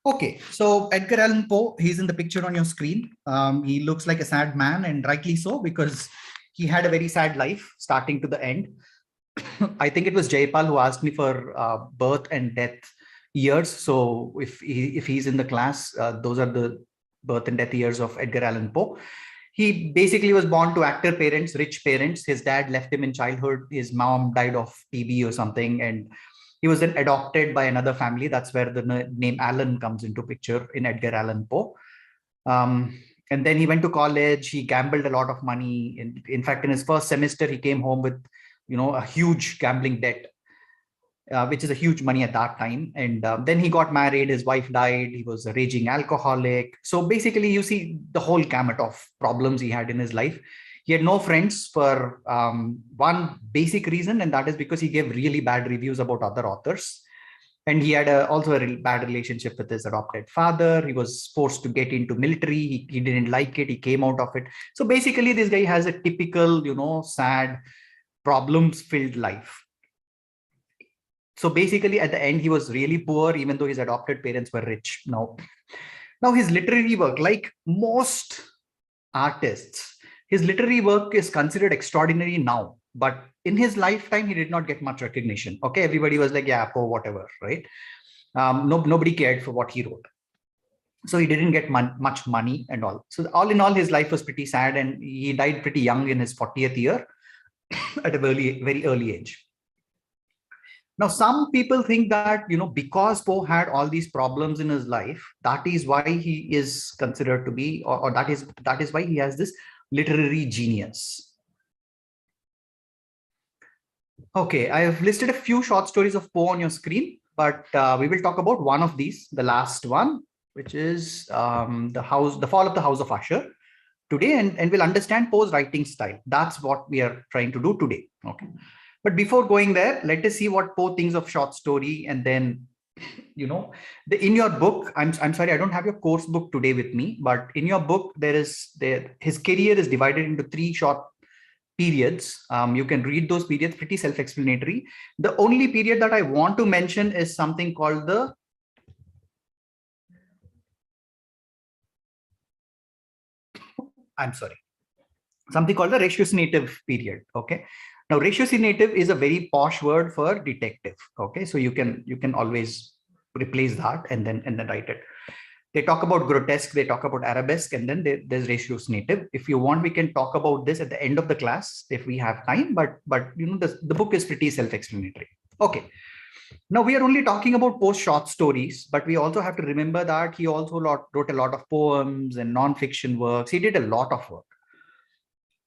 Okay, so Edgar Allan Poe, he's in the picture on your screen. He looks like a sad man, and rightly so, because he had a very sad life starting to the end. I think it was Jaypal who asked me for birth and death years. So if he's in the class, those are the birth and death years of Edgar Allan Poe. He basically was born to actor parents, rich parents. His dad left him in childhood. His mom died of TB or something, and he was then adopted by another family. That's where the name Allan comes into picture in Edgar Allan Poe. And then he went to college. He gambled a lot of money. In fact, in his first semester, he came home with, a huge gambling debt, which is a huge money at that time. And then he got married. His wife died. He was a raging alcoholic. So basically, you see the whole gamut of problems he had in his life. He had no friends for one basic reason, and that is because he gave really bad reviews about other authors. And he had also a bad relationship with his adopted father. He was forced to get into military. He didn't like it. He came out of it. So basically, this guy has a typical, sad, problems-filled life. So basically, at the end, he was really poor, even though his adopted parents were rich. Now his literary work, like most artists, his literary work is considered extraordinary now. But in his lifetime, he did not get much recognition. Okay, everybody was like, yeah, Poe, whatever, right? Nobody cared for what he wrote. So he didn't get much money and all. So all in all, his life was pretty sad, and he died pretty young in his 40th year at a very early age. Now, some people think that, because Poe had all these problems in his life, that is why he is considered to be, or that is why he has this literary genius. Okay, I have listed a few short stories of Poe on your screen, but we will talk about one of these, the last one, which is The Fall of the House of Usher today, and we'll understand Poe's writing style. That's what we are trying to do today. Okay. But before going there, let us see what Poe thinks of short story. And then, in your book, I'm sorry, I don't have your course book today with me, but in your book, his career is divided into 3 short periods. You can read those periods, pretty self-explanatory. The only period that I want to mention is something called something called the ratiocinative period. Okay. Now, ratiocinative is a very posh word for detective. Okay, so you can always replace that and then write it. They talk about grotesque, they talk about arabesque, and then there's ratiocinative. If you want, we can talk about this at the end of the class if we have time. But the book is pretty self-explanatory. Okay. Now we are only talking about Poe's short stories, but we also have to remember that he also wrote a lot of poems and non-fiction works. He did a lot of work.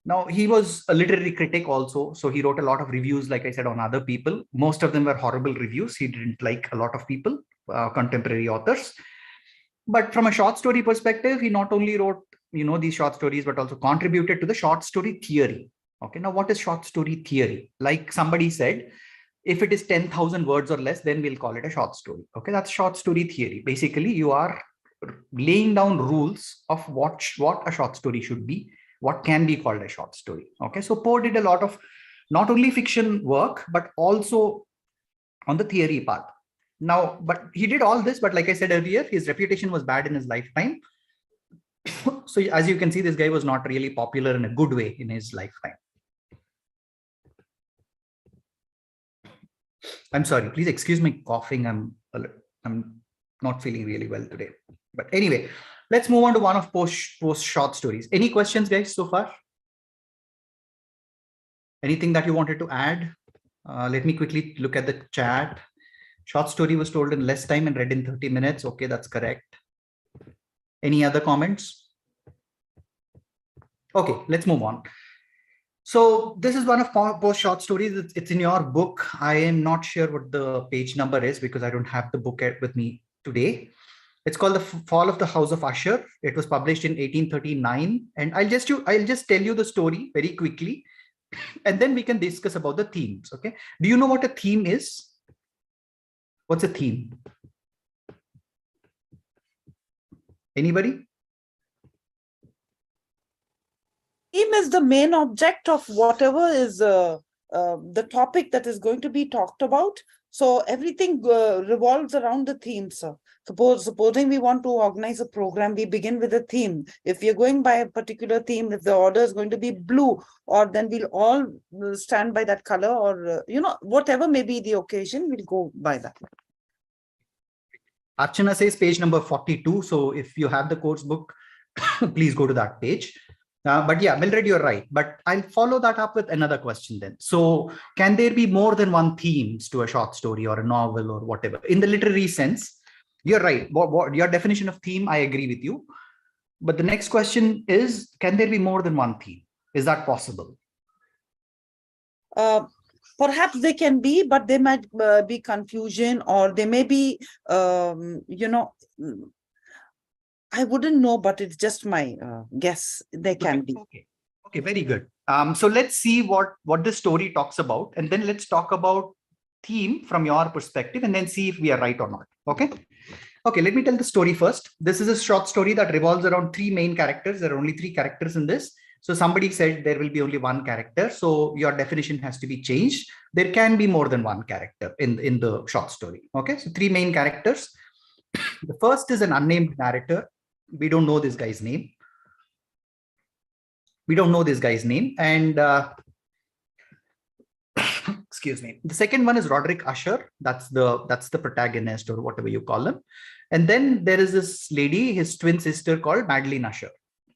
Now, he was a literary critic also. So he wrote a lot of reviews, like I said, on other people. Most of them were horrible reviews. He didn't like a lot of people, contemporary authors. But from a short story perspective, he not only wrote, these short stories, but also contributed to the short story theory. Okay, now what is short story theory? Like somebody said, if it is 10,000 words or less, then we'll call it a short story. Okay, that's short story theory. Basically, you are laying down rules of what a short story should be, what can be called a short story. Okay, so Poe did a lot of not only fiction work, but also on the theory part. Now, but he did all this, but like I said earlier, his reputation was bad in his lifetime. So as you can see, this guy was not really popular in a good way in his lifetime. I'm sorry, please excuse my coughing. I'm not feeling really well today. But anyway, let's move on to one of Poe's short stories. Any questions, guys, so far? Anything that you wanted to add? Let me quickly look at the chat. Short story was told in less time and read in 30 minutes. Okay, that's correct. Any other comments? Okay, let's move on. So this is one of Poe's short stories. It's in your book. I am not sure what the page number is because I don't have the book with me today. It's called The Fall of the House of Usher. It was published in 1839. And I'll just tell you the story very quickly, and then we can discuss about the themes. Okay. Do you know what a theme is? What's a theme? Anybody? Theme is the main object of whatever is the topic that is going to be talked about. So everything revolves around the theme, sir. Supposing we want to organize a program, we begin with a theme. If we are going by a particular theme, if the order is going to be blue, or then we'll all stand by that color, or whatever may be the occasion, we'll go by that. Archana says page number 42. So if you have the course book, please go to that page. But yeah, Mildred, you're right. But I'll follow that up with another question then. So can there be more than one themes to a short story or a novel or whatever? In the literary sense, you're right. What your definition of theme, I agree with you. But the next question is, can there be more than one theme? Is that possible? Perhaps they can be, but there might be confusion, or they may be, I wouldn't know, but it's just my guess. They can be. Okay, very good. So let's see what this story talks about, and then let's talk about theme from your perspective, and then see if we are right or not. Okay, let me tell the story first. This is a short story that revolves around three main characters. There are only three characters in this. So somebody said there will be only one character. So your definition has to be changed. There can be more than one character in the short story. Okay, so three main characters. The first is an unnamed narrator. We don't know this guy's name. And excuse me. The second one is Roderick Usher. That's the protagonist, or whatever you call him. And then there is this lady, his twin sister, called Madeline Usher.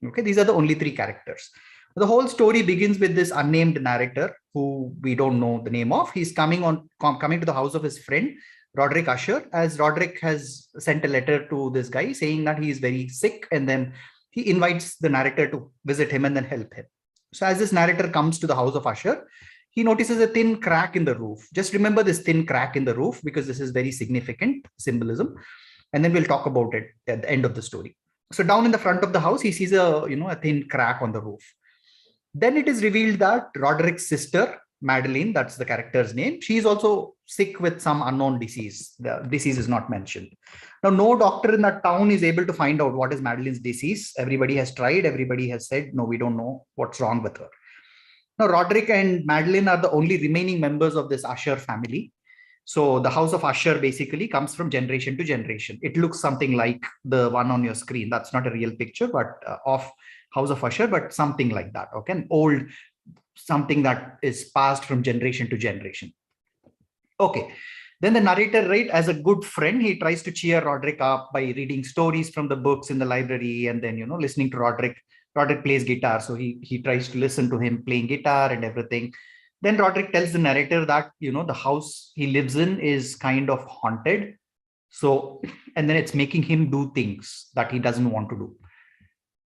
Okay, these are the only three characters. The whole story begins with this unnamed narrator who we don't know the name of. He's coming to the house of his friend, Roderick Usher, as Roderick has sent a letter to this guy saying that he is very sick, and then he invites the narrator to visit him and then help him. So as this narrator comes to the house of Usher, he notices a thin crack in the roof. Just remember this thin crack in the roof, because this is very significant symbolism. And then we'll talk about it at the end of the story. So down in the front of the house, he sees a thin crack on the roof. Then it is revealed that Roderick's sister, Madeline, that's the character's name, she is also sick with some unknown disease. The disease is not mentioned. Now, no doctor in that town is able to find out what is Madeline's disease. Everybody has tried. Everybody has said, no, we don't know what's wrong with her. Now, Roderick and Madeline are the only remaining members of this Usher family. So the house of Usher basically comes from generation to generation. It looks something like the one on your screen. That's not a real picture, but of house of Usher, but something like that. Okay, an old something that is passed from generation to generation. Okay, then the narrator, right, as a good friend, he tries to cheer Roderick up by reading stories from the books in the library, and then listening to Roderick. Roderick plays guitar, so he tries to listen to him playing guitar and everything. Then Roderick tells the narrator that the house he lives in is kind of haunted. So, and then it's making him do things that he doesn't want to do.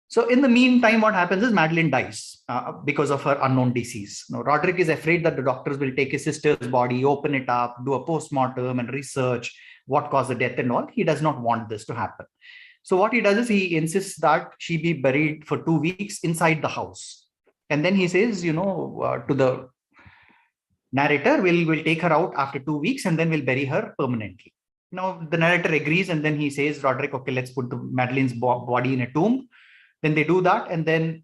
So in the meantime, what happens is Madeline dies because of her unknown disease. Now, Roderick is afraid that the doctors will take his sister's body, open it up, do a postmortem and research what caused the death and all. He does not want this to happen. So what he does is he insists that she be buried for 2 weeks inside the house. And then he says, to the narrator, we'll take her out after 2 weeks and then we'll bury her permanently. Now, the narrator agrees, and then he says, Roderick, okay, let's put Madeline's body in a tomb. Then they do that. And then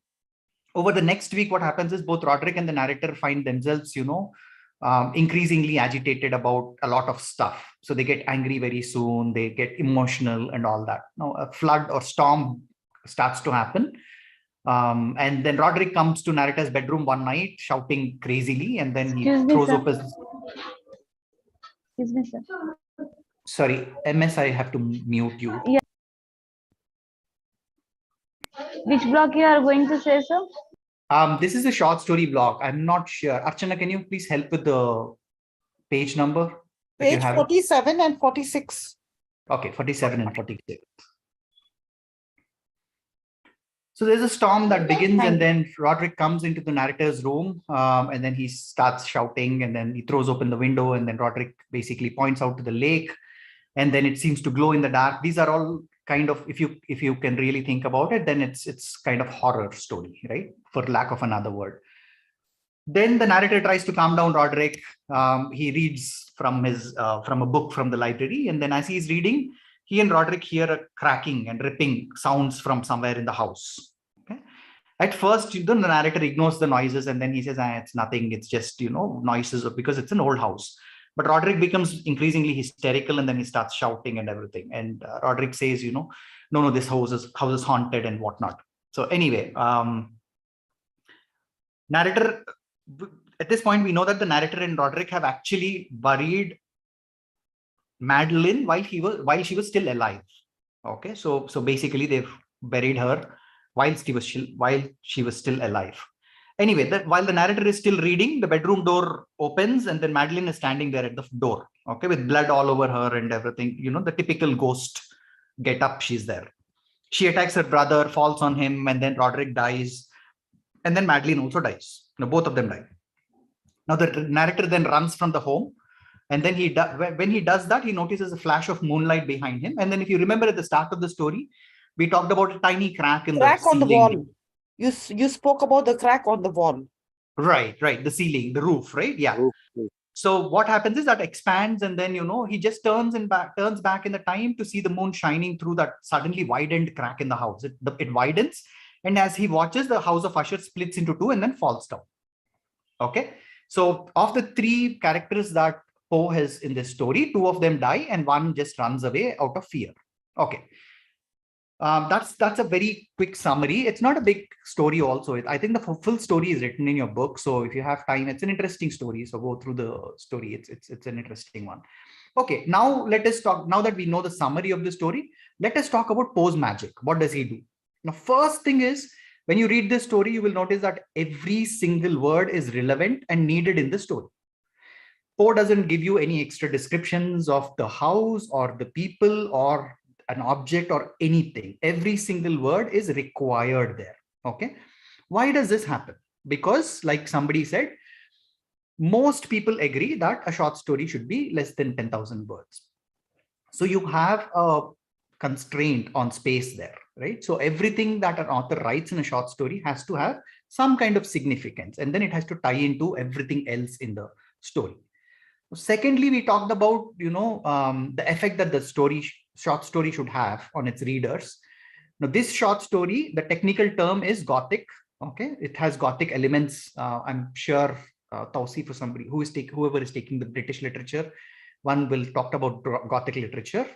over the next week, what happens is both Roderick and the narrator find themselves, increasingly agitated about a lot of stuff. So they get angry very soon. They get emotional and all that. Now, a flood or storm starts to happen. And then Roderick comes to narrator's bedroom one night shouting crazily, and then he throws up his... Excuse me, sir. Sorry, MS, I have to mute you. Yeah. Which block you are going to say, sir? This is a short story block. I'm not sure. Archana, can you please help with the page number? Page 47 and 46. Okay, 47 and 46. So there's a storm that begins, and then Roderick comes into the narrator's room, and then he starts shouting, and then he throws open the window, and then Roderick basically points out to the lake, and then it seems to glow in the dark. These are all kind of, if you can really think about it, then it's kind of horror story, right? For lack of another word. Then the narrator tries to calm down Roderick. He reads from a book from the library, and then as he's reading, he and Roderick hear a cracking and ripping sounds from somewhere in the house. Okay. At first, the narrator ignores the noises, and then he says, it's nothing. It's just, noises, because it's an old house. But Roderick becomes increasingly hysterical, and then he starts shouting and everything. And Roderick says, no, this house is haunted and whatnot. So anyway, narrator, at this point, we know that the narrator and Roderick have actually buried Madeline while she was still alive. Okay, so basically they've buried her while she was still alive. Anyway, while the narrator is still reading, the bedroom door opens, and then Madeline is standing there at the door, okay, with blood all over her and everything. The typical ghost get up. She's there. She attacks her brother, falls on him, and then Roderick dies, and then Madeline also dies. Both of them die. Now the narrator then runs from the home, and then when he does that, he notices a flash of moonlight behind him. And then, if you remember at the start of the story, we talked about a tiny crack in the ceiling. On the wall. You spoke about the crack on the wall. Right. The ceiling, the roof, right? Yeah. Roof. So what happens is that expands, and then he just turns back in the time to see the moon shining through that suddenly widened crack in the house. It widens, and as he watches, the house of Usher splits into two and then falls down. Okay. So of the three characters that Poe has in this story, two of them die and one just runs away out of fear. Okay. That's a very quick summary. It's not a big story also. I think the full story is written in your book. So if you have time, it's an interesting story. So go through the story. It's an interesting one. Okay, now let us talk, now that we know the summary of the story, let us talk about Poe's magic. What does he do? Now, first thing is, when you read this story, you will notice that every single word is relevant and needed in the story. Poe doesn't give you any extra descriptions of the house or the people or an object or anything. Every single word is required there. Okay. Why does this happen? Because, like somebody said, most people agree that a short story should be less than 10,000 words. So you have a constraint on space there, right? So everything that an author writes in a short story has to have some kind of significance, and then it has to tie into everything else in the story. Secondly, we talked about, the effect that the short story should have on its readers. Now, this short story, the technical term is Gothic. Okay, it has Gothic elements. I'm sure Tausi, for somebody whoever is taking the British literature, one will talk about Gothic literature.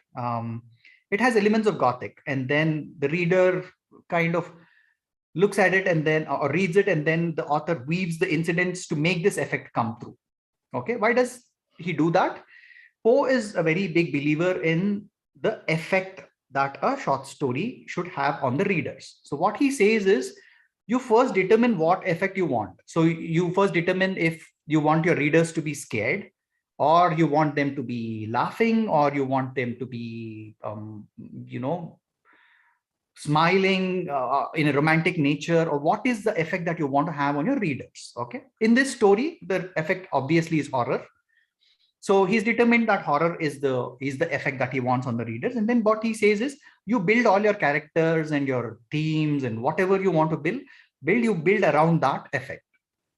It has elements of Gothic, and then the reader kind of looks at it and then or reads it, and then the author weaves the incidents to make this effect come through. Okay, why does he do that? Poe is a very big believer in the effect that a short story should have on the readers. So what he says is, you first determine what effect you want. So you first determine if you want your readers to be scared, or you want them to be laughing, or you want them to be, smiling in a romantic nature, or what is the effect that you want to have on your readers. Okay. In this story, the effect obviously is horror. So he's determined that horror is the effect that he wants on the readers. And then what he says is, you build all your characters and your themes and whatever you want to build around that effect.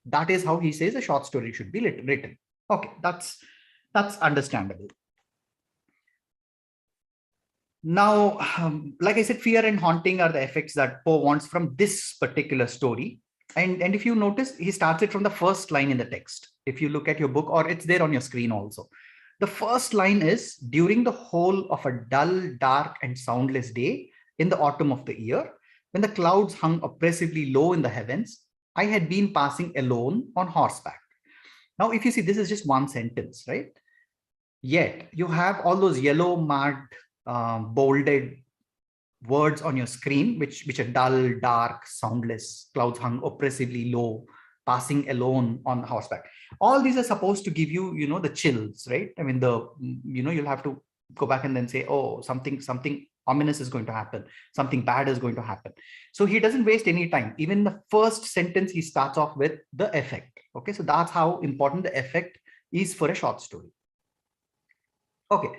That is how he says a short story should be written. Okay, that's understandable. Now, like I said, fear and haunting are the effects that Poe wants from this particular story. And if you notice, he starts it from the first line in the text. If you look at your book, or it's there on your screen also. The first line is, during the whole of a dull, dark and soundless day in the autumn of the year, when the clouds hung oppressively low in the heavens, I had been passing alone on horseback. Now, if you see, this is just one sentence, right? Yet you have all those yellow marked, bolded words on your screen, which are dull, dark, soundless, clouds hung oppressively low, passing alone on horseback. All these are supposed to give you, the chills, right? I mean, you'll have to go back and then say, oh, something ominous is going to happen. Something bad is going to happen. So he doesn't waste any time. Even the first sentence, he starts off with the effect. Okay, so that's how important the effect is for a short story. Okay.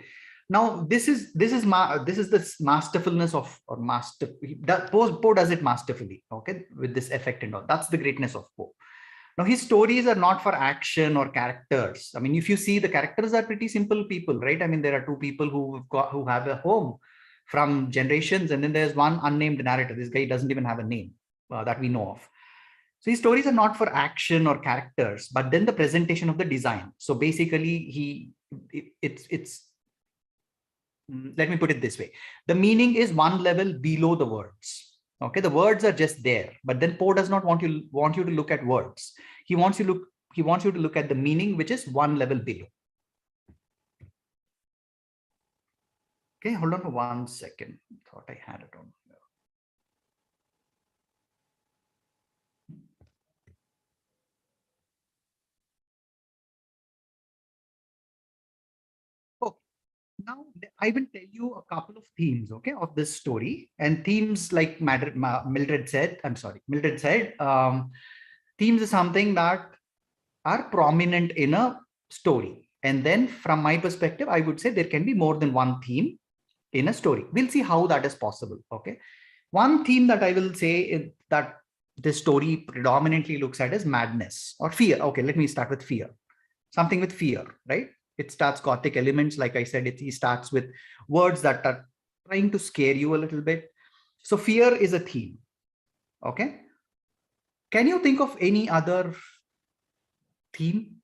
Now, this is the masterfulness of, or Poe does it masterfully, okay, with this effect and all. That's the greatness of Poe. Now, his stories are not for action or characters. I mean, if you see, the characters are pretty simple people, right? I mean, there are two people who have a home from generations, and then there's one unnamed narrator. This guy doesn't even have a name that we know of. So these stories are not for action or characters, but then the presentation of the design. So basically, let me put it this way. The meaning is one level below the words. Okay, the words are just there, but then Poe does not want you to look at words. He wants you to look at the meaning, which is one level below. Okay, hold on for 1 second. Thought I had it on. Now I will tell you a couple of themes, okay, of this story, and themes like Mildred said, themes is something that are prominent in a story. And then from my perspective, I would say there can be more than one theme in a story. We'll see how that is possible. Okay. One theme that I will say is that this story predominantly looks at is madness or fear. Okay, let me start with fear. Something with fear, right? It starts Gothic elements. Like I said, he starts with words that are trying to scare you a little bit. So fear is a theme. Okay. Can you think of any other theme?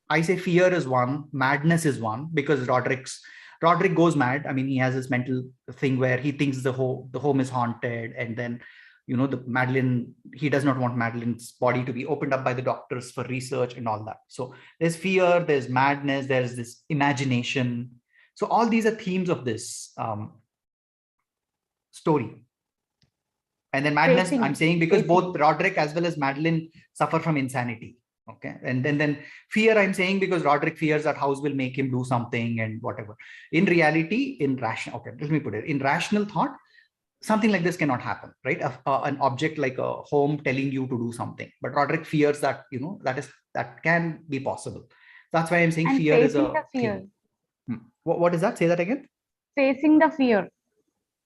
I say fear is one, madness is one, because Roderick goes mad. I mean, he has this mental thing where he thinks the home is haunted, and then, you know, he does not want Madeline's body to be opened up by the doctors for research and all that. So there's fear, there's madness, there's this imagination. So all these are themes of this story. And then madness, I'm saying because both Roderick as well as Madeline suffer from insanity. Okay. And then fear, I'm saying because Roderick fears that house will make him do something and whatever. In reality, in rational thought, something like this cannot happen, right? An object like a home telling you to do something, but Roderick fears that, you know, that can be possible. That's why I'm saying and fear is a fear. What is that? Say that again. Facing the fear.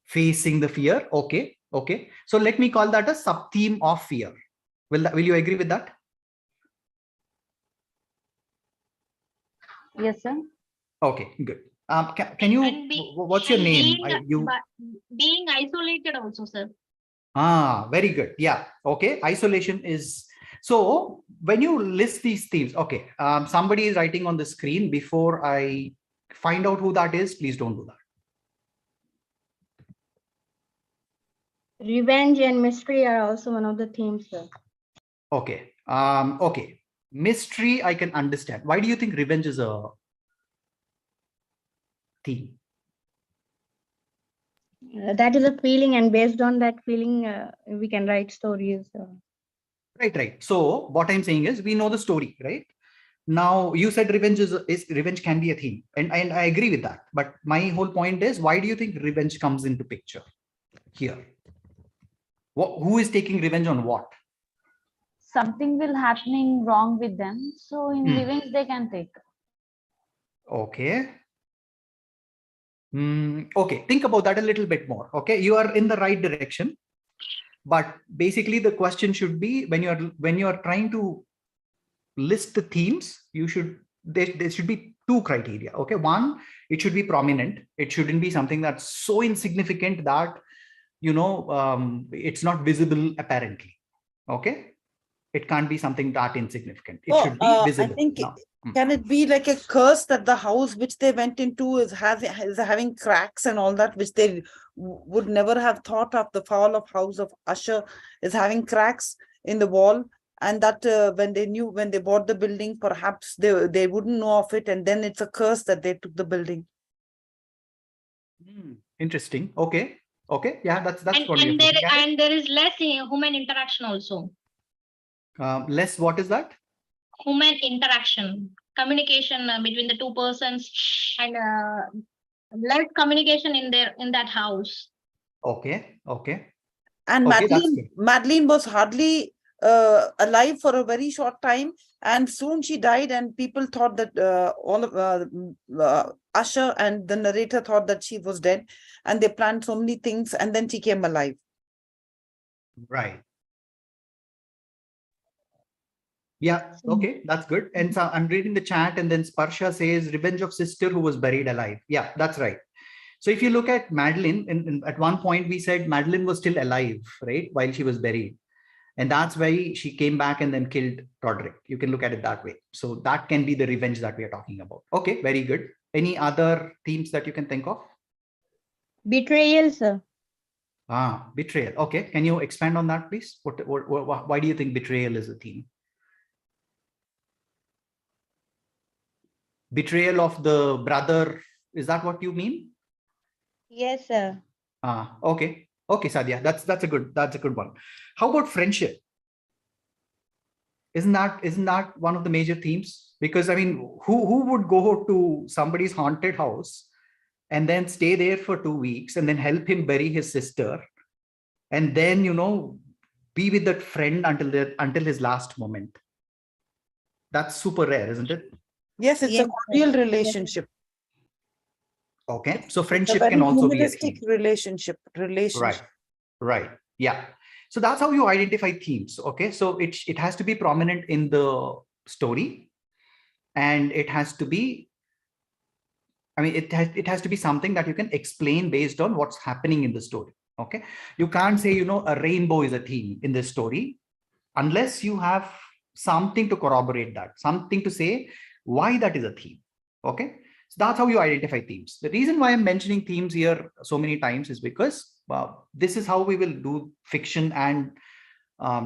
Facing the fear. Okay. Okay. So let me call that a sub-theme of fear. Will you agree with that? Yes, sir. Okay, good. Can you, what's your name? Being isolated also, sir. Very good. Yeah. Okay. Isolation is, so when you list these themes, okay, somebody is writing on the screen. Before I find out who that is, please don't do that. Revenge and mystery are also one of the themes, sir. Okay. Okay. Mystery, I can understand. Why do you think revenge is a theme? That is a feeling, and based on that feeling, we can write stories. Right. So what I'm saying is, we know the story, right? Now you said revenge revenge can be a theme, and I agree with that. But my whole point is, why do you think revenge comes into picture here? Who is taking revenge on what? Something will happening wrong with them, so in revenge they can take. Okay. Okay, think about that a little bit more. Okay, you are in the right direction, but basically the question should be, when you are trying to list the themes, there should be two criteria. Okay, one, it should be prominent. It shouldn't be something that's so insignificant that, you know, it's not visible apparently. Okay, it can't be something that insignificant. It should be visible. I think can it be like a curse that the house which they went into is having cracks and all that, which they would never have thought of? The fall of house of Usher is having cracks in the wall, and that when they bought the building, perhaps they wouldn't know of it, and then it's a curse that they took the building. Interesting. Okay. Yeah, that's what and there is less human interaction also. Less, what is that? Human interaction, communication between the two persons, and less communication in that house. Okay. And Madeline was hardly alive for a very short time, and soon she died, and people thought that Usher and the narrator thought that she was dead, and they planned so many things, and then she came alive. Right. Yeah, okay, that's good. And so I'm reading the chat, and then Sparsha says revenge of sister who was buried alive. Yeah, that's right. So if you look at Madeline, at one point we said Madeline was still alive, right, while she was buried. And that's why she came back and then killed Roderick. You can look at it that way. So that can be the revenge that we are talking about. Okay, very good. Any other themes that you can think of? Betrayal, sir. Betrayal. Okay, can you expand on that, please? Why do you think betrayal is a theme? Betrayal of the brother, is that what you mean? Yes, sir. Okay. Okay, Sadia, that's a good one. How about friendship? Isn't that one of the major themes? Because I mean, who would go to somebody's haunted house and then stay there for 2 weeks and then help him bury his sister, and then be with that friend until his last moment? That's super rare, isn't it? Yes, it's a Yes, cordial sir. relationship. Okay, so It's a friendship very can also be a humanistic theme. relationship. Right. Yeah. So that's how you identify themes. Okay. So it has to be prominent in the story, and it has to be, I mean, it has to be something that you can explain based on what's happening in the story. Okay. You can't say, a rainbow is a theme in this story unless you have something to corroborate that, something to say why that is a theme. Okay. So that's how you identify themes. The reason why I'm mentioning themes here so many times is because this is how we will do fiction and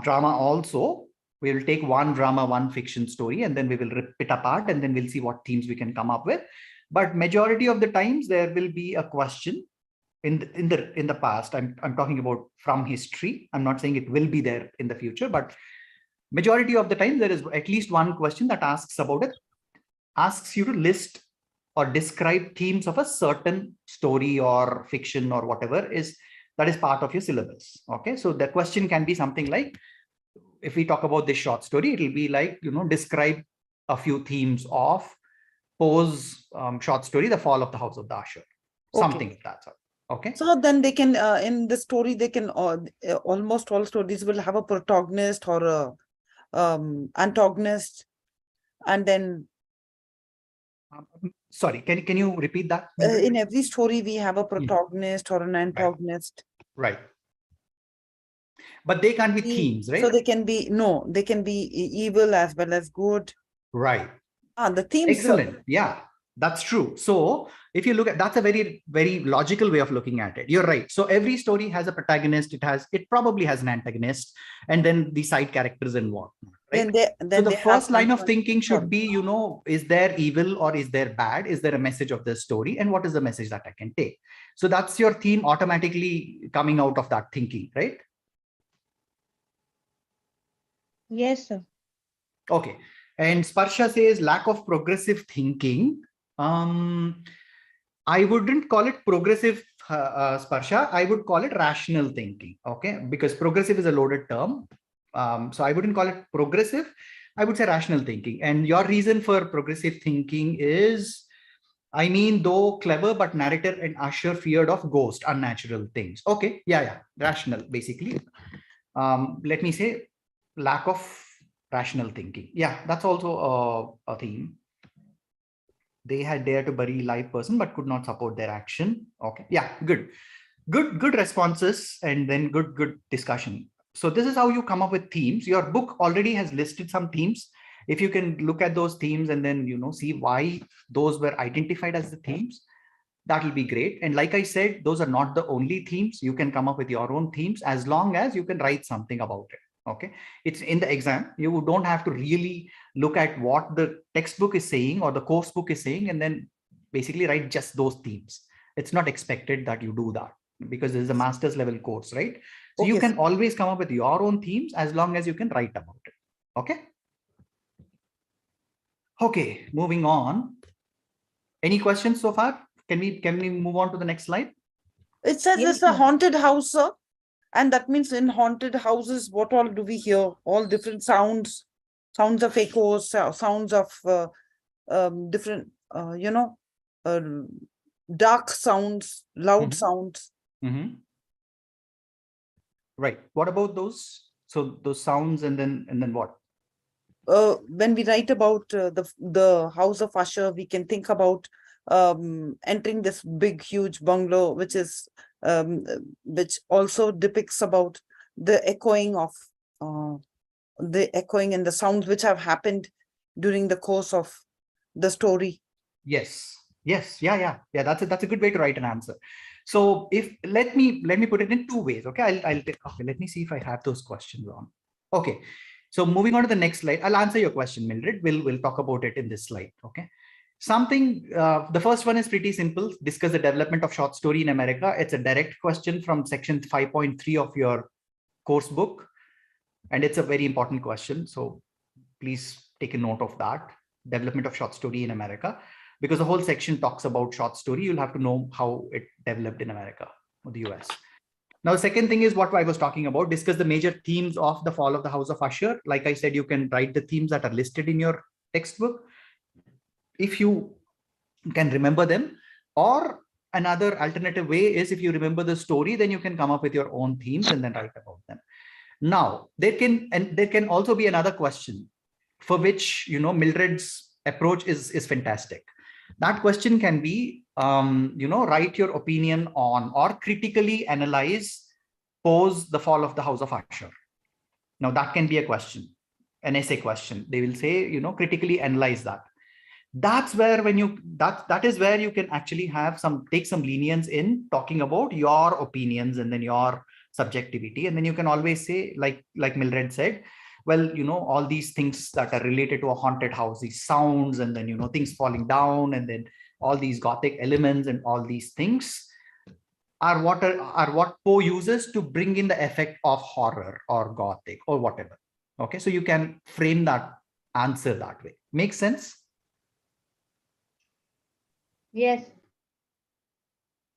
drama also. We will take one drama, one fiction story, and then we will rip it apart, and then we'll see what themes we can come up with. But majority of the times there will be a question in the past. I'm talking about from history. I'm not saying it will be there in the future, but majority of the time there is at least one question that asks about it, asks you to list or describe themes of a certain story or fiction or whatever that is part of your syllabus. Okay, so the question can be something like, if we talk about this short story, it will be like, describe a few themes of Poe's short story, The Fall of the House of the Usher, something of that sort. Okay. So then they can, in the story, they can, almost all stories will have a protagonist or a antagonist, and then Sorry, can you repeat that? in every story we have a protagonist or an antagonist. Right. But they can't be themes, right? So they can be, no, they can be evil as well as good. Right. The themes. Excellent. Yeah, that's true. So if you look at, that's a very, very logical way of looking at it. You're right. So every story has a protagonist. It probably has an antagonist, and then the side characters and what. Right? So the first line of thinking should be, is there evil or is there bad? Is there a message of this story? And what is the message that I can take? So that's your theme automatically coming out of that thinking, right? Yes, sir. Okay. And Sparsha says lack of progressive thinking. I wouldn't call it progressive, Sparsha. I would call it rational thinking. Okay, because progressive is a loaded term. So I wouldn't call it progressive. I would say rational thinking. And your reason for progressive thinking is, I mean, though clever, but narrator and usher feared of ghost, unnatural things. Okay, yeah, rational, basically. Let me say lack of rational thinking. Yeah, that's also a theme. They had dared to bury live person, but could not support their action. Okay, yeah, good responses, and then good discussion. So this is how you come up with themes. Your book already has listed some themes. If you can look at those themes and then, see why those were identified as the themes, that will be great. And like I said, those are not the only themes. You can come up with your own themes as long as you can write something about it. Okay, it's in the exam. You don't have to really look at what the textbook is saying or the course book is saying and then basically write just those themes. It's not expected that you do that because this is a master's level course, right? So you can always come up with your own themes as long as you can write about it. Okay. Okay, moving on. Any questions so far? Can we move on to the next slide? It says it's a haunted house, sir. And that means in haunted houses, what all do we hear? All different sounds of echoes, sounds of different, dark sounds, loud sounds. Right. What about those? So those sounds and then what? When we write about the house of Usher, we can think about entering this big, huge bungalow, which is which also depicts about the echoing of the echoing and the sounds which have happened during the course of the story. Yes. Yes. Yeah. That's a good way to write an answer. So if let me put it in two ways. Okay. I'll take, okay. Let me see if I have those questions on. Okay. So moving on to the next slide, I'll answer your question, Mildred. We'll talk about it in this slide. Okay. Something, the first one is pretty simple. Discuss the development of short story in America. It's a direct question from section 5.3 of your course book. And it's a very important question. So please take a note of that. Development of short story in America, because the whole section talks about short story. You'll have to know how it developed in America or the US. Now, the second thing is what I was talking about. Discuss the major themes of the fall of the House of Usher. Like I said, you can write the themes that are listed in your textbook if you can remember them, or another alternative way is if you remember the story, then you can come up with your own themes and then write about them. Now, there can also be another question for which, you know, Mildred's approach is fantastic. That question can be, you know, write your opinion on or critically analyze Poe's The Fall of the House of Usher. Now, that can be a question, an essay question. They will say, you know, critically analyze that. That's where that is where you can actually take some lenience in talking about your opinions and then your subjectivity. And then you can always say, like Mildred said, well, you know, all these things that are related to a haunted house, these sounds, and then, you know, things falling down, and then all these Gothic elements and all these things are what Poe uses to bring in the effect of horror or Gothic or whatever. Okay, so you can frame that answer that way. Makes sense? Yes.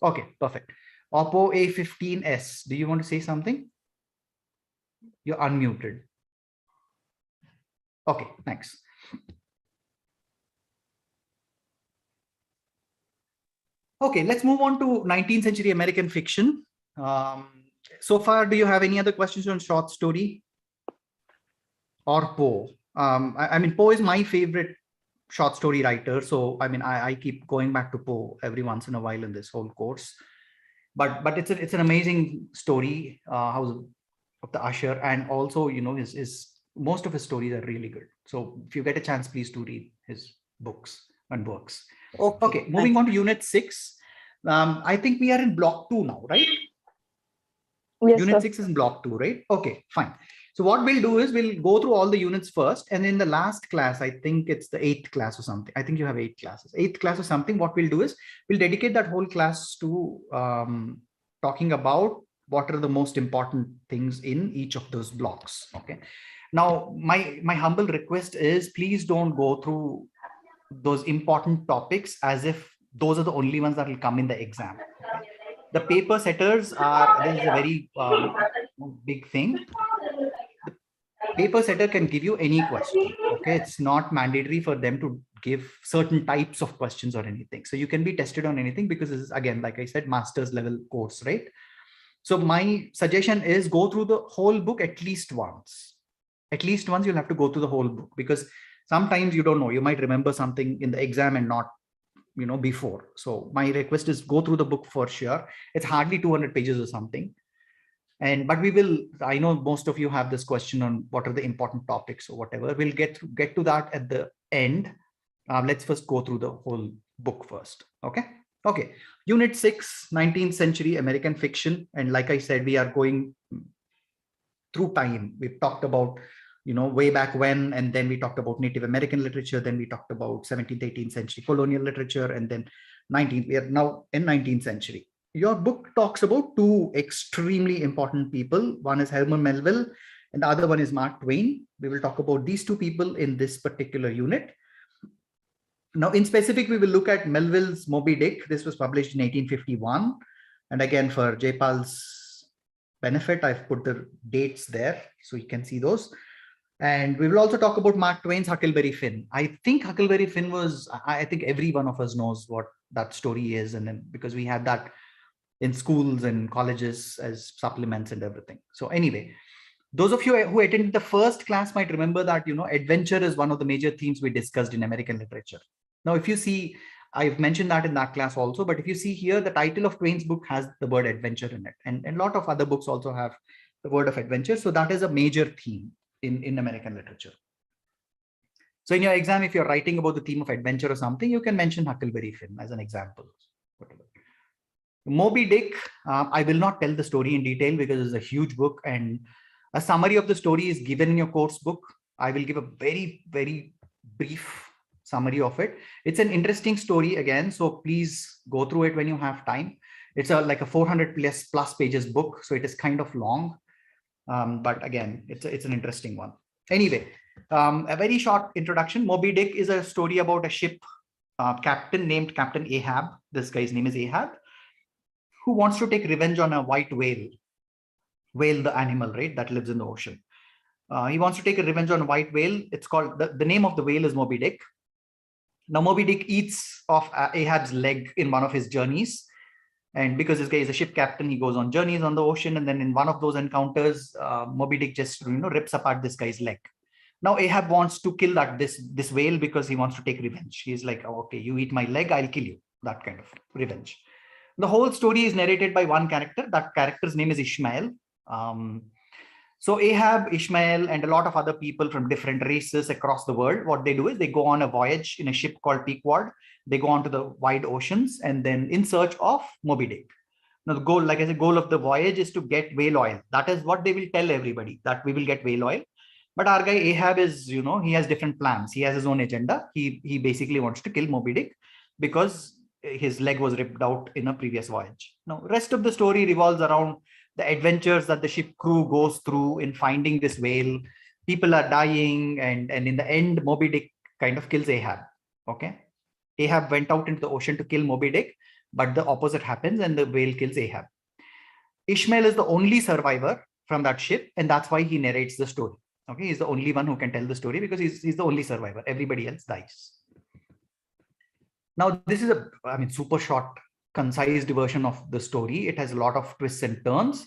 Okay, perfect. Oppo A15S, do you want to say something? You're unmuted. Okay, thanks. Okay, let's move on to 19th century American fiction. So far, do you have any other questions on short story or Poe? I mean, Poe is my favorite short story writer. So, I mean, I keep going back to Poe every once in a while in this whole course. But it's an amazing story, House of the Usher, and also, you know, his most of his stories are really good. So if you get a chance, please do read his books and works. Okay, moving on to Unit 6. I think we are in Block 2 now, right? Yes, Unit sir. 6 is in Block 2, right? Okay, fine. So what we'll do is we'll go through all the units first, and in the last class, I think it's the 8th class or something. I think you have 8 classes. 8th class or something. What we'll do is we'll dedicate that whole class to talking about what are the most important things in each of those blocks. Okay. Now, my humble request is please don't go through those important topics as if those are the only ones that will come in the exam. Okay? The paper setters this is a very big thing. The paper setter can give you any question. Okay, it's not mandatory for them to give certain types of questions or anything. So you can be tested on anything because this is, again, like I said, master's level course, right? So my suggestion is go through the whole book at least once. At least once you'll have to go through the whole book, because sometimes you don't know, you might remember something in the exam and not, you know, before. So my request is go through the book for sure. It's hardly 200 pages or something. But we will, I know most of you have this question on what are the important topics or whatever. We'll get to that at the end. Let's first go through the whole book first. Okay. Okay. Unit 6, 19th century American fiction. And like I said, we are going through time. We've talked about, you know, way back when, and then we talked about Native American literature. Then we talked about 17th, 18th century colonial literature, and then 19th. We are now in 19th century. Your book talks about two extremely important people. One is Herman Melville, and the other one is Mark Twain. We will talk about these two people in this particular unit. Now, in specific, we will look at Melville's Moby Dick. This was published in 1851. And again, for Jaypal's benefit, I've put the dates there so you can see those. And we will also talk about Mark Twain's Huckleberry Finn. I think Huckleberry Finn was, I think every one of us knows what that story is. And then because we had that in schools and colleges as supplements and everything. So anyway, those of you who attended the first class might remember that, you know, adventure is one of the major themes we discussed in American literature. Now, if you see, I've mentioned that in that class also, but if you see here, the title of Twain's book has the word adventure in it. And a lot of other books also have the word of adventure. So that is a major theme in American literature. So in your exam, if you're writing about the theme of adventure or something, you can mention Huckleberry Finn as an example. Whatever. Moby Dick, I will not tell the story in detail because it's a huge book and a summary of the story is given in your course book. I will give a very, very brief summary of it. It's an interesting story again, so please go through it when you have time. It's like a 400 plus pages book, so it is kind of long, but again, it's an interesting one. Anyway, a very short introduction. Moby Dick is a story about a ship captain named Captain Ahab. This guy's name is Ahab, who wants to take revenge on a white whale. Whale, the animal, right, that lives in the ocean. He wants to take a revenge on a white whale. It's called, the name of the whale is Moby Dick. Now, Moby Dick eats off Ahab's leg in one of his journeys. And because this guy is a ship captain, he goes on journeys on the ocean. And then in one of those encounters, Moby Dick just, rips apart this guy's leg. Now, Ahab wants to kill this whale because he wants to take revenge. He's like, oh, okay, you eat my leg, I'll kill you. That kind of revenge. The whole story is narrated by one character. That character's name is Ishmael. So Ahab, Ishmael, and a lot of other people from different races across the world, what they do is they go on a voyage in a ship called Pequod. They go on to the wide oceans and then in search of Moby Dick. Now the goal, like I said, goal of the voyage is to get whale oil. That is what they will tell everybody, that we will get whale oil. But our guy Ahab is, he has different plans. He has his own agenda. He basically wants to kill Moby Dick because his leg was ripped out in a previous voyage. Now, rest of the story revolves around the adventures that the ship crew goes through in finding this whale. People are dying, and in the end, Moby Dick kind of kills Ahab. Okay, Ahab went out into the ocean to kill Moby Dick, but the opposite happens and the whale kills Ahab. Ishmael is the only survivor from that ship, and that's why he narrates the story. Okay, he's the only one who can tell the story because he's the only survivor. Everybody else dies. Now, this is a, super short, concise version of the story. It has a lot of twists and turns,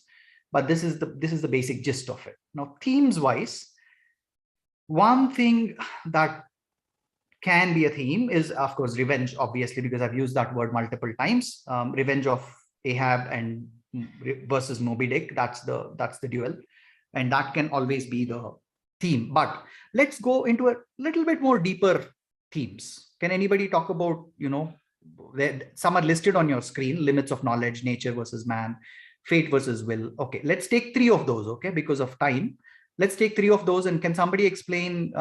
but this is the basic gist of it. Now, themes wise, one thing that can be a theme is, of course, revenge, obviously, because I've used that word multiple times. Revenge of Ahab and versus Moby Dick. That's the duel, and that can always be the theme. But let's go into a little bit more deeper themes. Can anybody talk about, some are listed on your screen: limits of knowledge, nature versus man, fate versus will. Okay, let's take 3 of those, okay, because of time. Let's take 3 of those, and can somebody explain,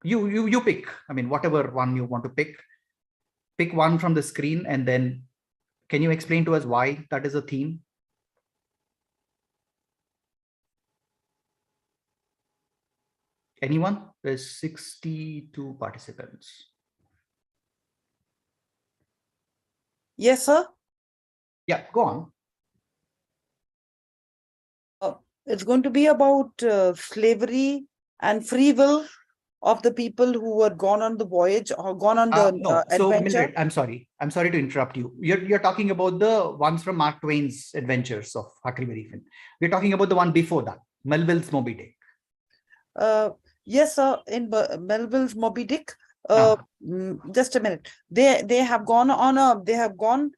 you pick, whatever one you want to pick one from the screen, and then can you explain to us why that is a theme? Anyone? There's 62 participants. Yes, sir. Yeah, go on. It's going to be about slavery and free will of the people who were gone on the voyage or gone on the No. So adventure. Mildred, I'm sorry to interrupt you. You're talking about the ones from Mark Twain's Adventures of Huckleberry Finn. We're talking about the one before that, Melville's Moby Dick. Yes, sir. In Melville's Moby Dick. Just a minute. They have gone on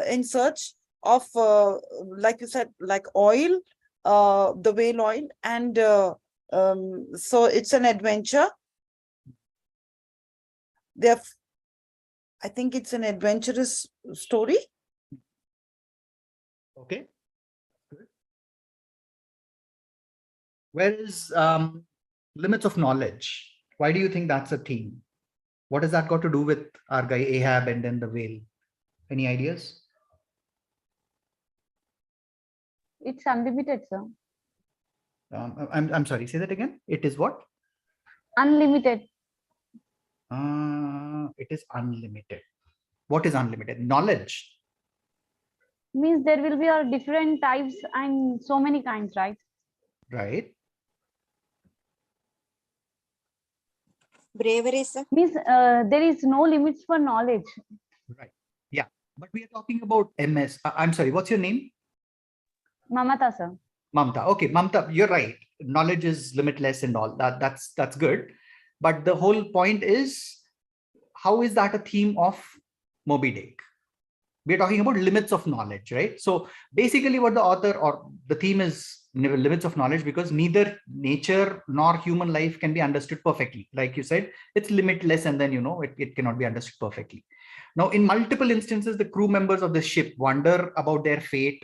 in search of like you said, like oil, the whale oil, and so it's an adventure. I think it's an adventurous story. Okay. Good. Where is limits of knowledge? Why do you think that's a theme? What has that got to do with our guy Ahab and then the whale? Any ideas? It's unlimited, sir. I'm sorry, say that again. It is what? Unlimited. It is unlimited. What is unlimited? Knowledge. Means there will be different types and so many kinds, right? Right. Bravery, sir. Means there is no limits for knowledge. Right. Yeah. But we are talking about MS. I'm sorry, what's your name? Mamata, sir. Mamta. Okay, Mamta, you're right. Knowledge is limitless and all that. That's good. But the whole point is, how is that a theme of Moby Dick? We're talking about limits of knowledge, right? So basically what the author or the theme is limits of knowledge, because neither nature nor human life can be understood perfectly. Like you said, it's limitless, and then, it cannot be understood perfectly. Now, in multiple instances, the crew members of the ship wonder about their fate.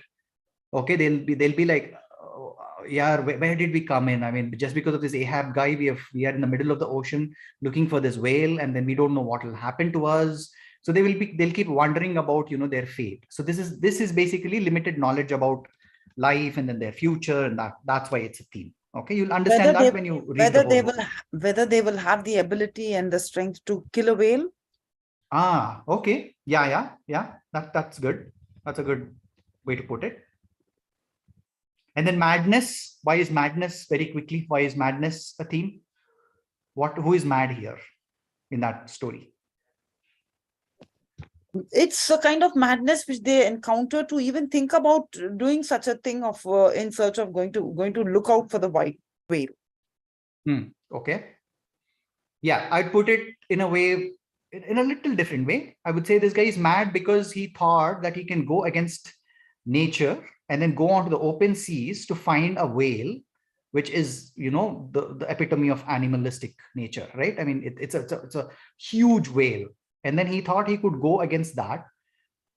Okay, they'll be like, oh, yeah, where did we come in? I mean, just because of this Ahab guy, we are in the middle of the ocean looking for this whale, and then we don't know what will happen to us. So they'll keep wondering about, their fate. So this is basically limited knowledge about life and then their future, and that's why it's a theme. Okay, you'll understand that when you read the whole book. Whether they will have the ability and the strength to kill a whale. Ah, okay. Yeah. That's good. That's a good way to put it. And then madness. Why is madness, very quickly, why is madness a theme? Who is mad here in that story? It's a kind of madness which they encounter to even think about doing such a thing of in search of going to look out for the white whale. Okay. Yeah, I'd put it in a way, in a little different way. I would say this guy is mad because he thought that he can go against nature and then go onto the open seas to find a whale, which is, the epitome of animalistic nature, right? I mean, it's a huge whale. And then he thought he could go against that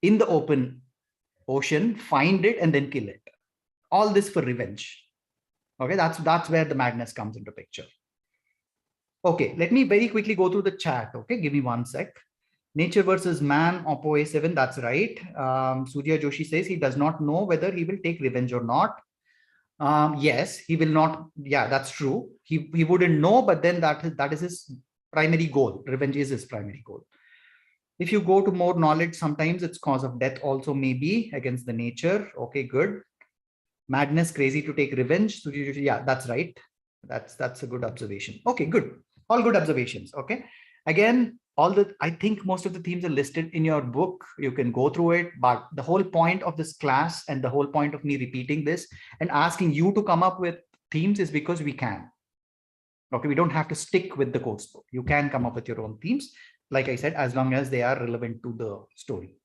in the open ocean, find it, and then kill it. All this for revenge. Okay, that's where the madness comes into picture. Okay, let me very quickly go through the chat. Okay, give me 1 sec. Nature versus man, Oppo A7, that's right. Surya Joshi says he does not know whether he will take revenge or not. Yes, he will not. Yeah, that's true. He wouldn't know, but then that is his primary goal. Revenge is his primary goal. If you go to more knowledge, sometimes it's cause of death also, maybe against the nature. Okay, good. Madness, crazy to take revenge. So yeah, that's right. That's a good observation. Okay, good. All good observations. Okay. Again, I think most of the themes are listed in your book. You can go through it, but the whole point of this class and the whole point of me repeating this and asking you to come up with themes is because we can. Okay, we don't have to stick with the course book. You can come up with your own themes, like I said, as long as they are relevant to the story.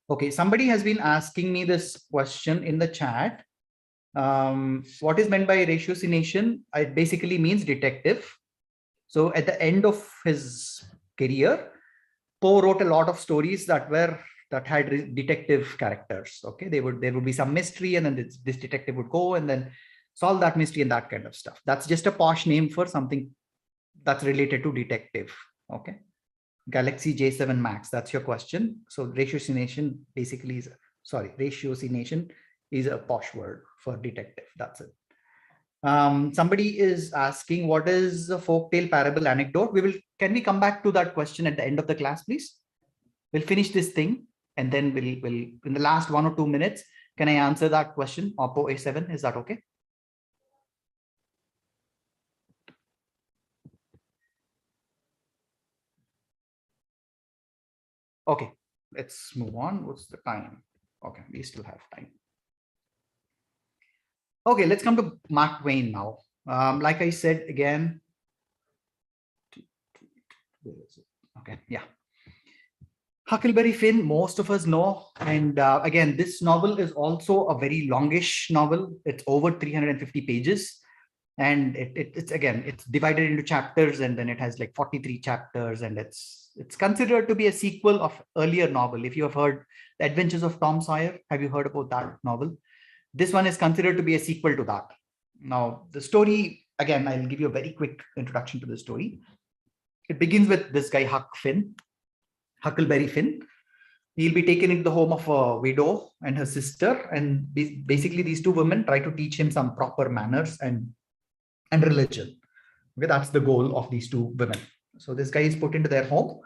Okay, somebody has been asking me this question in the chat. What is meant by ratiocination? It basically means detective. So at the end of his career, Poe wrote a lot of stories that had detective characters. Okay, there would be some mystery, and then this detective would go and then solve that mystery and that kind of stuff. That's just a posh name for something that's related to detective. Okay, Galaxy J7 Max, that's your question. So ratiocination basically is, ratiocination is a posh word for detective. That's it. Somebody is asking, what is a folktale, parable, anecdote? Can we come back to that question at the end of the class, please? We'll finish this thing, and then we'll in the last 1 or 2 minutes, can I answer that question? Oppo A7, is that okay? Okay, let's move on. What's the time? Okay, we still have time. Okay, let's come to Mark Twain now. Like I said again, where is it? Okay, yeah. Huckleberry Finn, most of us know. And again, this novel is also a very longish novel. It's over 350 pages. And it's divided into chapters, and then it has like 43 chapters, and it's considered to be a sequel of earlier novel. If you have heard The Adventures of Tom Sawyer, have you heard about that novel? This one is considered to be a sequel to that. Now, the story, again, I'll give you a very quick introduction to the story. It begins with this guy, Huckleberry Finn. He'll be taken into the home of a widow and her sister. And basically, these two women try to teach him some proper manners and religion. Okay, that's the goal of these two women. So this guy is put into their home.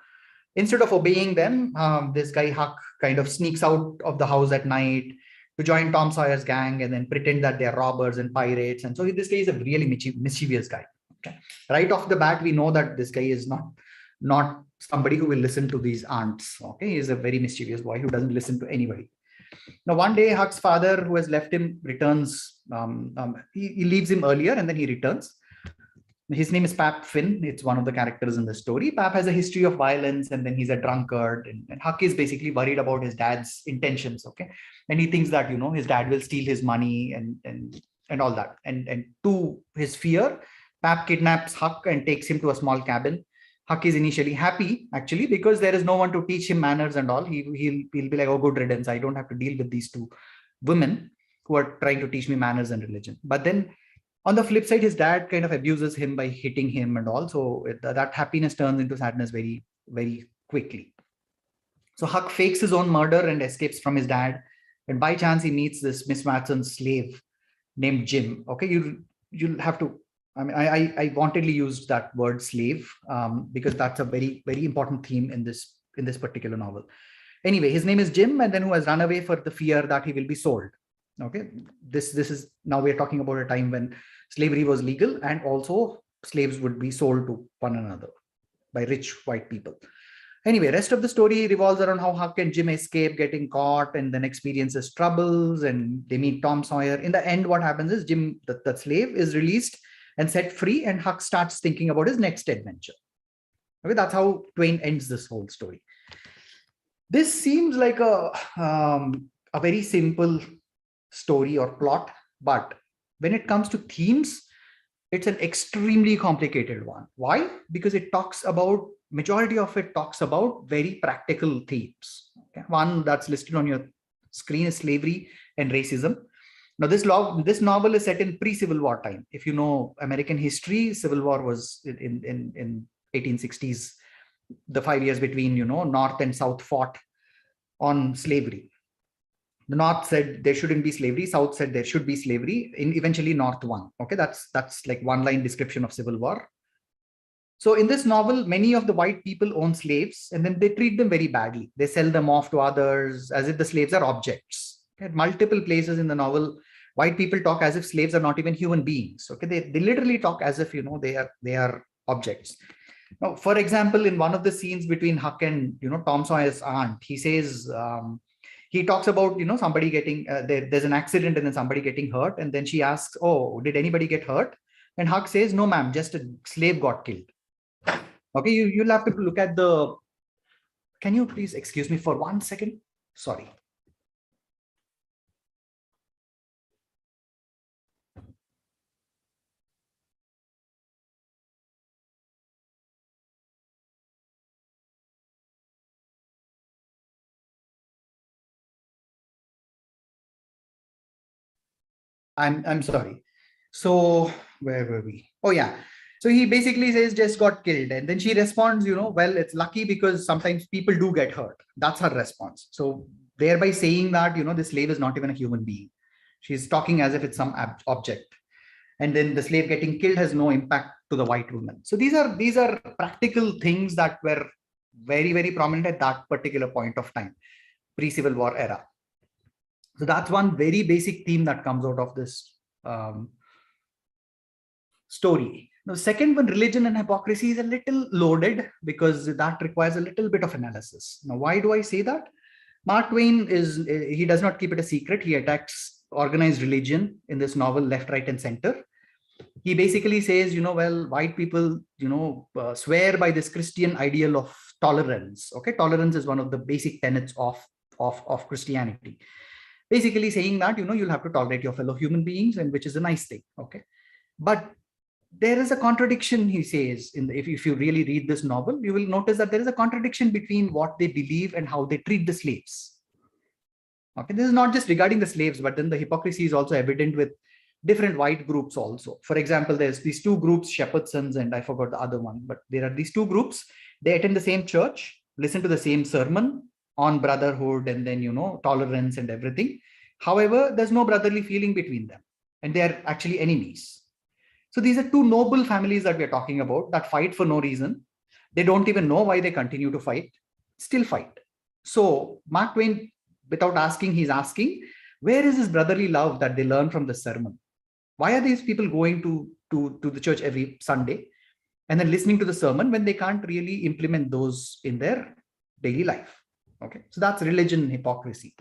Instead of obeying them, this guy Huck kind of sneaks out of the house at night to join Tom Sawyer's gang and then pretend that they're robbers and pirates. And so this guy is a really mischievous guy. Okay. Right off the bat, we know that this guy is not somebody who will listen to these aunts. Okay, he's a very mischievous boy who doesn't listen to anybody. Now, one day, Huck's father, who has left him, returns. He leaves him earlier, and then he returns. His name is Pap Finn. It's one of the characters in the story. Pap has a history of violence, and then he's a drunkard. And Huck is basically worried about his dad's intentions. Okay, and he thinks that his dad will steal his money and all that. And to his fear, Pap kidnaps Huck and takes him to a small cabin. Huck is initially happy, actually, because there is no one to teach him manners and all. He'll be like, oh, good riddance. I don't have to deal with these two women who are trying to teach me manners and religion. But then on the flip side, his dad kind of abuses him by hitting him and all. So that happiness turns into sadness very, very quickly. So Huck fakes his own murder and escapes from his dad. And by chance, he meets this Miss Watson's slave named Jim. Okay, you'll have to, I mean, I wantedly used that word slave because that's a very, very important theme in this particular novel. Anyway, his name is Jim, and then who has run away for the fear that he will be sold. Okay, this is, now we're talking about a time when slavery was legal, and also slaves would be sold to one another by rich white people. Anyway, rest of the story revolves around how Huck and Jim escape getting caught and then experiences troubles, and they meet Tom Sawyer. In the end, what happens is Jim, the slave, is released and set free, and Huck starts thinking about his next adventure. Okay, that's how Twain ends this whole story. This seems like a very simple story or plot, but when it comes to themes, it's an extremely complicated one. Why? Because it talks about, majority of it talks about very practical themes. Okay? One that's listed on your screen is slavery and racism. Now, this novel is set in pre-Civil War time. If you know American history, Civil War was in 1860s, the 5 years between, North and South fought on slavery. The North said there shouldn't be slavery. South said there should be slavery. Eventually, North won. Okay, that's like one-line description of Civil War. So in this novel, many of the white people own slaves, and then they treat them very badly. They sell them off to others as if the slaves are objects. Okay? At multiple places in the novel, white people talk as if slaves are not even human beings. Okay, they literally talk as if they are objects. Now, for example, in one of the scenes between Huck and Tom Sawyer's aunt, he says, he talks about somebody getting there's an accident and then somebody getting hurt, and then she asks, oh, did anybody get hurt? And Huck says, no ma'am, just a slave got killed. Okay, you'll have to look at the, can you please excuse me for 1 second? Sorry. I'm sorry. So where were we? Oh yeah. So he basically says just got killed, and then she responds, well, it's lucky because sometimes people do get hurt. That's her response. So thereby saying that the slave is not even a human being. She's talking as if it's some object, and then the slave getting killed has no impact to the white woman. So these are practical things that were very, very prominent at that particular point of time, pre-Civil War era. So that's one very basic theme that comes out of this story. Now, second one, religion and hypocrisy, is a little loaded because that requires a little bit of analysis. Now, why do I say that? Mark Twain he does not keep it a secret. He attacks organized religion in this novel, left, right, and center. He basically says, well, white people, swear by this Christian ideal of tolerance. Okay, tolerance is one of the basic tenets of Christianity. Basically saying that, you'll have to tolerate your fellow human beings, and which is a nice thing. Okay, but there is a contradiction, he says, if you really read this novel, you will notice that there is a contradiction between what they believe and how they treat the slaves. Okay, this is not just regarding the slaves, but then the hypocrisy is also evident with different white groups also. For example, there's these two groups, Shepherd's Sons, and I forgot the other one, but there are these two groups. They attend the same church, listen to the same sermon on brotherhood and then, tolerance and everything. However, there's no brotherly feeling between them, and they are actually enemies. So these are two noble families that we're talking about that fight for no reason. They don't even know why they continue to fight, still fight. So Mark Twain, without asking, he's asking, where is this brotherly love that they learn from the sermon? Why are these people going to the church every Sunday and then listening to the sermon when they can't really implement those in their daily life? Okay, so that's religion, hypocrisy.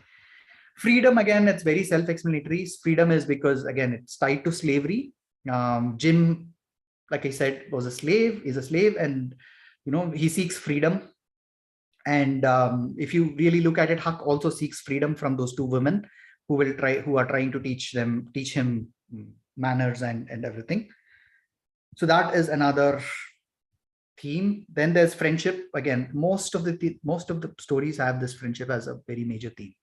Freedom, again, it's very self-explanatory. Freedom is because, again, it's tied to slavery. Jim like I said, was a slave, is a slave, and he seeks freedom. And if you really look at it, Huck also seeks freedom from those two women who are trying to teach him manners and everything. So that is another theme. Then there's friendship. Again, most of the stories have this friendship as a very major theme.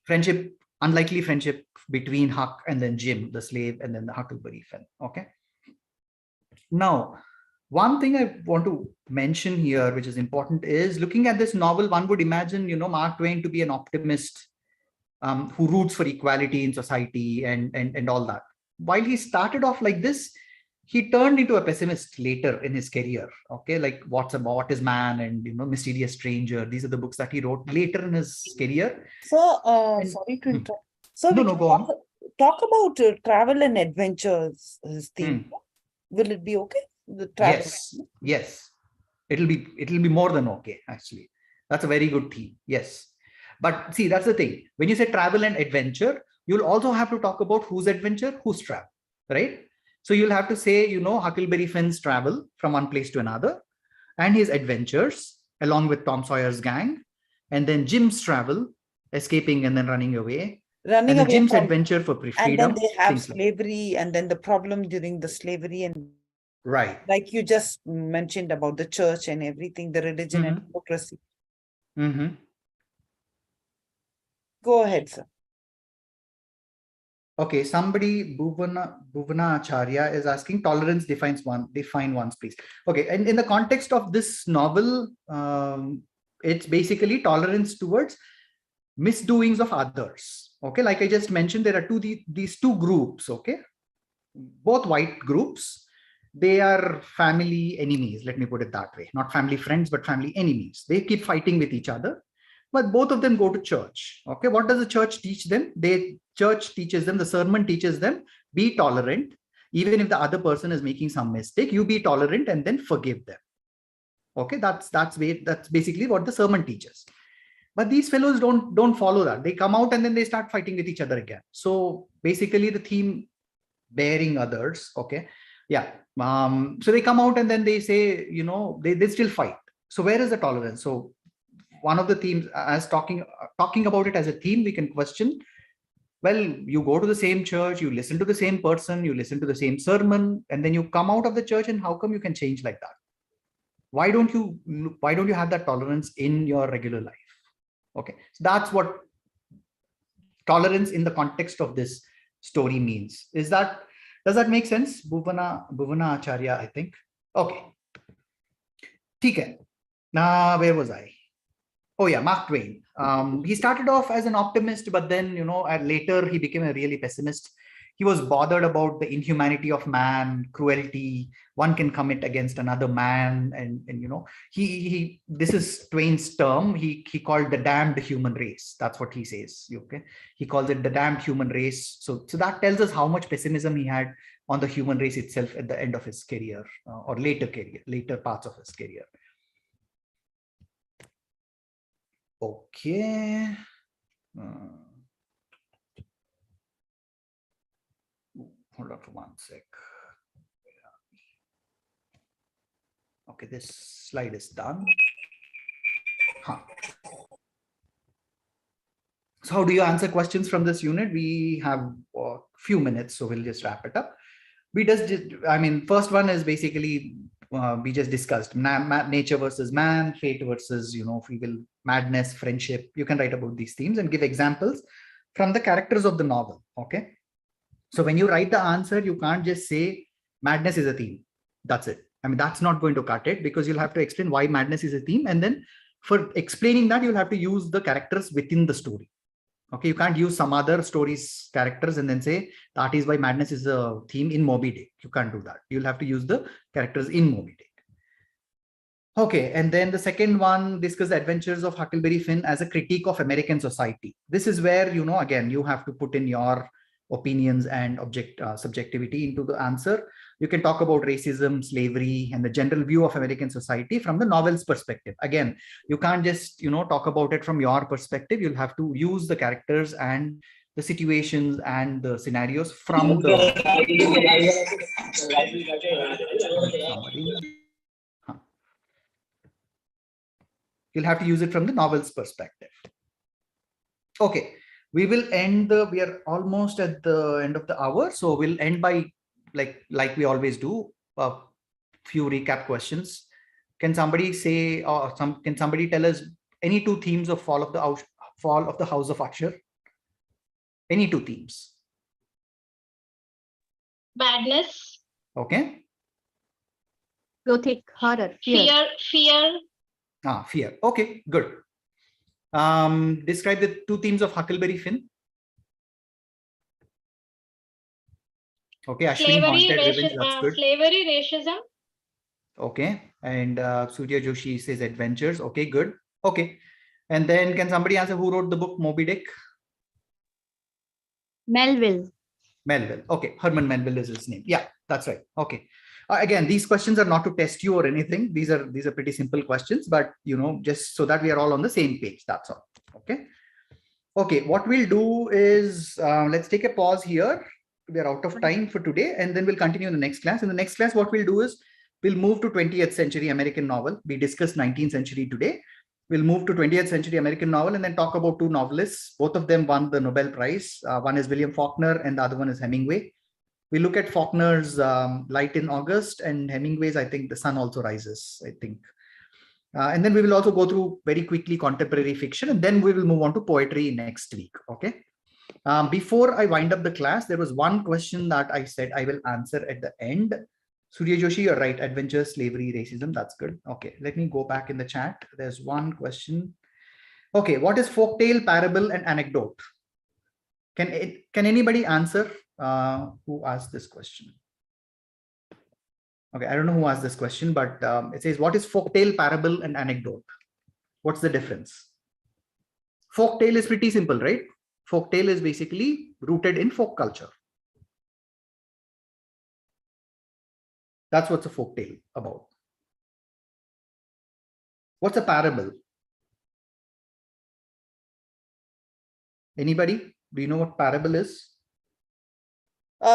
Friendship, unlikely friendship between Huck and then Jim, the slave, and then the Huckleberry Finn. Okay. Now, one thing I want to mention here, which is important, is looking at this novel, one would imagine, Mark Twain to be an optimist who roots for equality in society and all that. While he started off like this, he turned into a pessimist later in his career. Okay, like What is Man and Mysterious Stranger. These are the books that he wrote later in his career. So, sorry to interrupt. So No, go on. Talk about travel and adventures. His theme. Will it be okay? The travel. Yes. It'll be more than okay. Actually, that's a very good theme. Yes, but see, that's the thing. When you say travel and adventure, you'll also have to talk about whose adventure, whose travel, right? So you'll have to say, Huckleberry Finn's travel from one place to another, and his adventures along with Tom Sawyer's gang, and then Jim's travel, escaping and then running away. Running and away Jim's from, adventure for freedom. And then they have slavery, and then the problem during the slavery, and right, like you just mentioned about the church and everything, the religion and democracy. Go ahead, sir. Okay, somebody, Bhuvana Acharya, is asking, tolerance define one's place. Okay, and in the context of this novel, it's basically tolerance towards misdoings of others. Okay, like I just mentioned, there are these two groups. Okay, both white groups. They are family enemies. Let me put it that way. Not family friends, but family enemies. They keep fighting with each other. But both of them go to church. Okay, what does the church teach them? Church teaches them, the sermon teaches them, be tolerant. Even if the other person is making some mistake, you be tolerant and then forgive them. Okay, that's basically what the sermon teaches. But these fellows don't follow that. They come out and then they start fighting with each other again. So basically the theme, bearing others. Okay, yeah. So they come out and then they say, they still fight. So where is the tolerance? So one of the themes, as talking about it as a theme, we can question, well, you go to the same church, you listen to the same person, you listen to the same sermon, and then you come out of the church, and how come you can change like that? Why don't you have that tolerance in your regular life? Okay, so that's what tolerance in the context of this story means. Does that make sense? Bhuvana Acharya, I think. Okay. Okay. Now, where was I? Oh yeah, Mark Twain. He started off as an optimist, but then, later he became a really pessimist. He was bothered about the inhumanity of man, cruelty one can commit against another man. And this is Twain's term. He called the damned human race. That's what he says. Okay. He calls it the damned human race. So that tells us how much pessimism he had on the human race itself at the end of his career, or later parts of his career. Okay. Hold on for one sec. Okay, this slide is done. So how do you answer questions from this unit? We have a few minutes, so we'll just wrap it up. First one is basically, we just discussed nature versus man, fate versus, free will, madness, friendship. You can write about these themes and give examples from the characters of the novel. Okay. So when you write the answer, you can't just say madness is a theme. That's it. That's not going to cut it, because you'll have to explain why madness is a theme. And then for explaining that, you'll have to use the characters within the story. Okay. You can't use some other stories characters and then say that is why madness is a theme in Moby Dick. You can't do that. You'll have to use the characters in Moby Dick. Okay, and then the second one, discuss the adventures of Huckleberry Finn as a critique of American society. This is where, again, you have to put in your opinions and subjectivity into the answer. You can talk about racism, slavery, and the general view of American society from the novel's perspective. Again, you can't just, talk about it from your perspective. You'll have to use the characters and the situations and the scenarios from the somebody. Huh. You'll have to use it from the novel's perspective. Okay, we will end we are almost at the end of the hour, so we'll end by like we always do, a few recap questions. Can somebody say, or can somebody tell us any two themes of fall of the House of Usher? Any two themes? Badness. Okay. Gothic horror. Fear. Fear. Fear. Okay, good. Describe the two themes of Huckleberry Finn. Okay, Ashwini, Haunted Revenge, that's good. Slavery, racism. Okay, and Surya Joshi says adventures. Okay, good. Okay, and then can somebody answer who wrote the book Moby Dick? Melville. Melville. Okay, Herman Melville is his name. Yeah, that's right. Okay. Again, these questions are not to test you or anything. These are pretty simple questions, but just so that we are all on the same page. That's all. Okay. Okay. What we'll do is let's take a pause here. We are out of time for today, and then we'll continue in the next class. In the next class, what we'll do is we'll move to 20th century American novel. We discussed 19th century today. We'll move to 20th century American novel and then talk about two novelists. Both of them won the Nobel Prize. One is William Faulkner and the other one is Hemingway. We look at Faulkner's Light in August, and Hemingway's, I think, The Sun Also Rises, I think. And then we will also go through very quickly contemporary fiction, and then we will move on to poetry next week. Okay. Before I wind up the class, there was one question that I said I will answer at the end. Surya Joshi, you're right. Adventure, slavery, racism. That's good. Okay, let me go back in the chat. There's one question. Okay, what is folktale, parable, and anecdote? Can anybody answer? Who asked this question? Okay, I don't know who asked this question, but it says, what is folktale, parable, and anecdote? What's the difference? Folktale is pretty simple, right? Folktale is basically rooted in folk culture. That's what's a folktale about. What's a parable? Anybody? Do you know what parable is?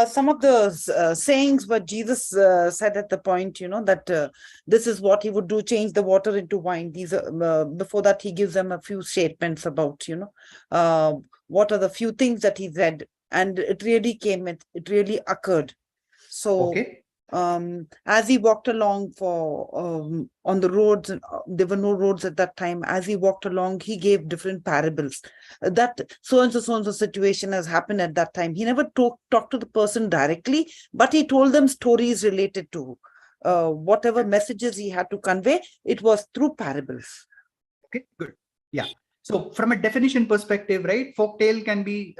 Some of the sayings what Jesus said at the point, that this is what he would do, change the water into wine. These are before that he gives them a few statements about, what are the few things that he said, and it really it really occurred. So okay. As he walked along on the roads, and there were no roads at that time. As he walked along, he gave different parables. That so and so situation has happened at that time. He never talked to the person directly, but he told them stories related to whatever messages he had to convey. It was through parables. Okay, good. Yeah. So from a definition perspective, right, folktale can be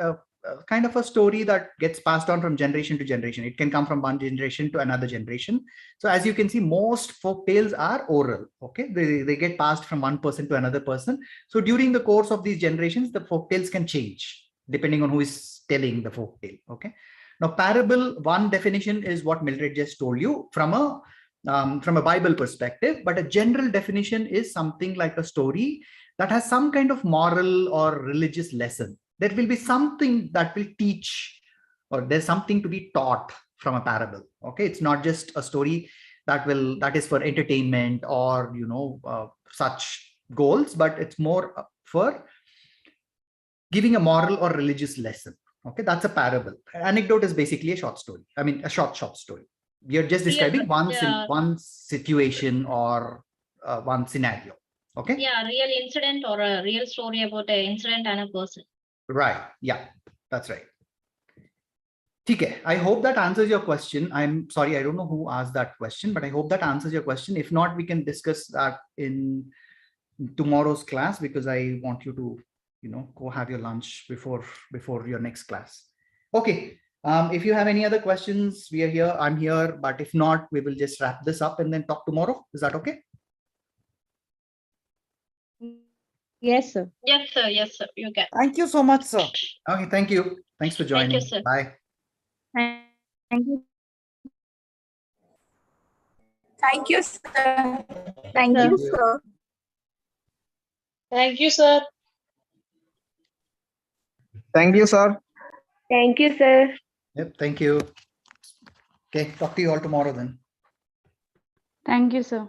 kind of a story that gets passed on from generation to generation. It can come from one generation to another generation. So as you can see, most folk tales are oral. Okay, they get passed from one person to another person. So during the course of these generations, the folk tales can change depending on who is telling the folk tale. Okay. Now, parable, one definition is what Mildred just told you from a Bible perspective, but a general definition is something like a story that has some kind of moral or religious lesson. There will be something that will teach, or there's something to be taught from a parable. Okay, it's not just a story that is for entertainment or such goals, but it's more for giving a moral or religious lesson. Okay, that's a parable. Anecdote is basically a short story. I mean, a short story. You're just describing one situation or one scenario. Okay. Yeah, real incident or a real story about an incident and a person. Right. Yeah, that's right. Okay. I hope that answers your question. I'm sorry, I don't know who asked that question, but I hope that answers your question. If not, we can discuss that in tomorrow's class, because I want you to, go have your lunch before your next class. Okay. If you have any other questions, we are here. I'm here. But if not, we will just wrap this up and then talk tomorrow. Is that okay? Yes, sir. Yes, sir. Yes, sir. You can. Thank you so much, sir. Okay. Thank you. Thanks for joining. Thank you, sir. Bye. Thank you. Thank you, sir. Thank you, you. sir. Thank you, sir. Thank you, sir. Thank you, sir. Yep, thank you. Okay, talk to you all tomorrow then. Thank you, sir.